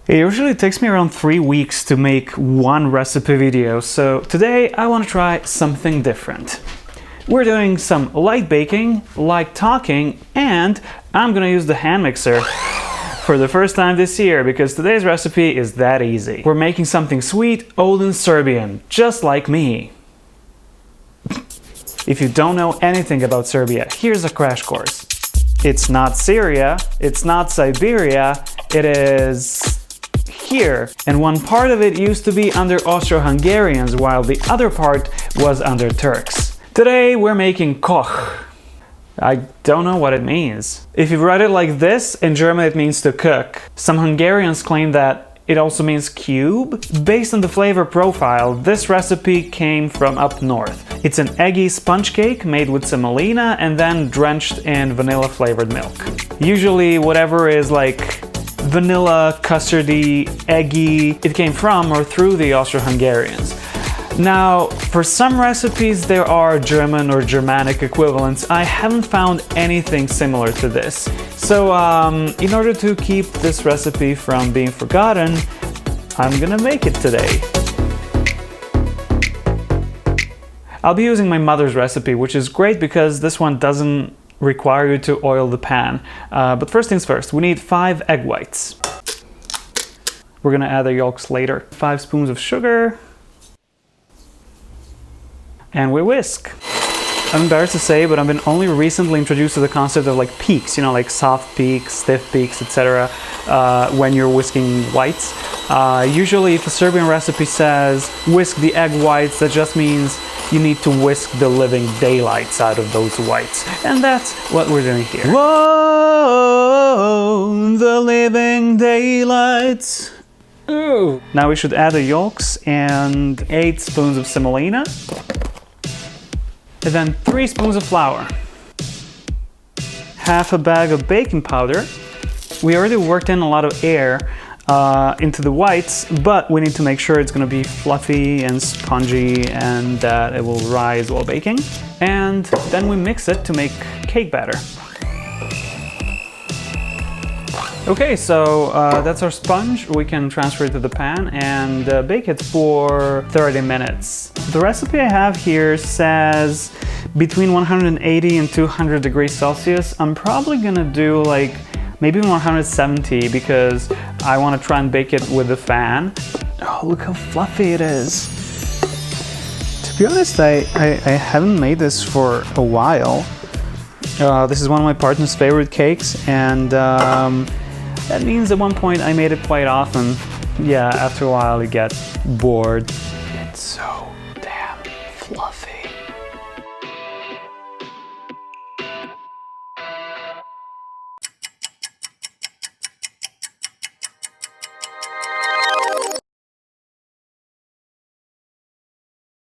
It usually takes me around 3 weeks to make one recipe video, so today I want to try something different. We're doing some light baking, light talking, and I'm gonna use the hand mixer for the first time this year because today's recipe is that easy. We're making something sweet, old and Serbian, just like me. If you don't know anything about Serbia, here's a crash course. It's not Syria, it's not Siberia, it is here. And one part of it used to be under Austro-Hungarians while the other part was under Turks. Today we're making Koch. I don't know what it means. If you write it like this, in German it means to cook. Some Hungarians claim that it also means cube. Based on the flavor profile, this recipe came from up north. It's an eggy sponge cake made with semolina and then drenched in vanilla flavored milk. Usually whatever is like vanilla, custardy, eggy, it came from or through the Austro-Hungarians. Now, for some recipes there are German or Germanic equivalents. I haven't found anything similar to this. So in order to keep this recipe from being forgotten, I'm gonna make it today. I'll be using my mother's recipe, which is great because this one doesn't require you to oil the pan. But first things first, we need 5 egg whites. We're gonna add the yolks later. 5 spoons of sugar. And we whisk. I'm embarrassed to say, but I've been only recently introduced to the concept of like peaks, you know, like soft peaks, stiff peaks, etc. When you're whisking whites. Usually if a Serbian recipe says whisk the egg whites, that just means you need to whisk the living daylights out of those whites. And that's what we're doing here. Whoa, the living daylights. Ooh. Now we should add the yolks and 8 spoons of semolina. And then 3 spoons of flour. Half a bag of baking powder. We already worked in a lot of air into the whites, but we need to make sure it's going to be fluffy and spongy and that it will rise while baking. And then we mix it to make cake batter. Okay, so that's our sponge. We can transfer it to the pan and bake it for 30 minutes. The recipe I have here says between 180 and 200 degrees Celsius. I'm probably gonna do like maybe 170 because I want to try and bake it with the fan. Oh, look how fluffy it is. To be honest, I haven't made this for a while. This is one of my partner's favorite cakes, and that means at one point I made it quite often. Yeah, after a while you get bored. It's so damn fluffy.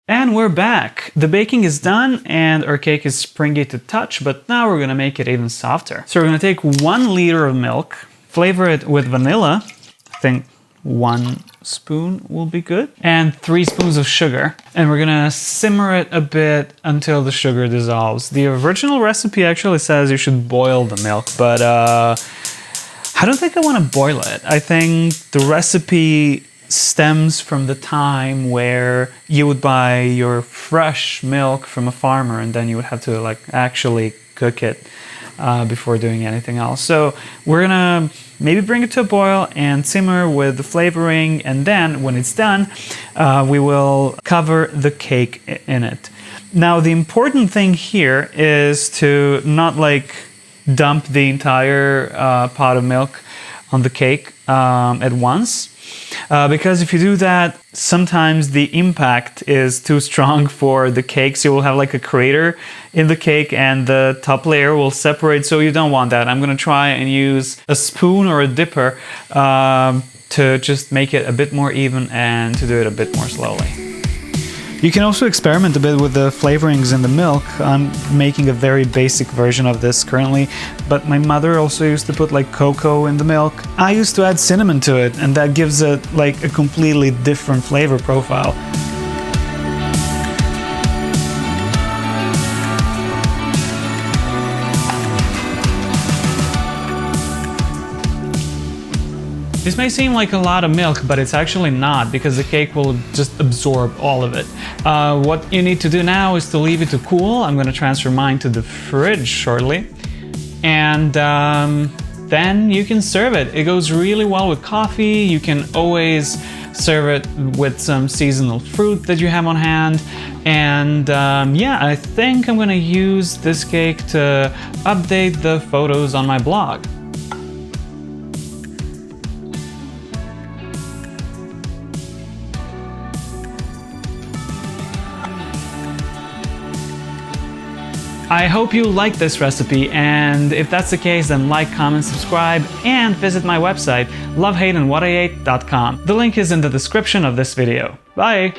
And we're back. The baking is done and our cake is springy to touch, but now we're gonna make it even softer. So we're gonna take 1 liter of milk, flavor it with vanilla. I think 1 spoon will be good. And 3 spoons of sugar. And we're gonna simmer it a bit until the sugar dissolves. The original recipe actually says you should boil the milk, but I don't think I wanna boil it. I think the recipe stems from the time where you would buy your fresh milk from a farmer and then you would have to like actually cook it before doing anything else. So we're gonna maybe bring it to a boil and simmer with the flavoring, and then when it's done we will cover the cake in it. Now the important thing here is to not like dump the entire pot of milk on the cake at once. Because if you do that, sometimes the impact is too strong for the cake, so you will have like a crater in the cake and the top layer will separate, so you don't want that. I'm gonna try and use a spoon or a dipper to just make it a bit more even and to do it a bit more slowly. You can also experiment a bit with the flavorings in the milk. I'm making a very basic version of this currently, but my mother also used to put like cocoa in the milk. I used to add cinnamon to it, and that gives it like a completely different flavor profile. This may seem like a lot of milk, but it's actually not, because the cake will just absorb all of it. What you need to do now is to leave it to cool. I'm going to transfer mine to the fridge shortly. And then you can serve it. It goes really well with coffee. You can always serve it with some seasonal fruit that you have on hand. And yeah, I think I'm going to use this cake to update the photos on my blog. I hope you liked this recipe, and if that's the case, then like, comment, subscribe, and visit my website, lovehateandwhatIate.com. The link is in the description of this video. Bye!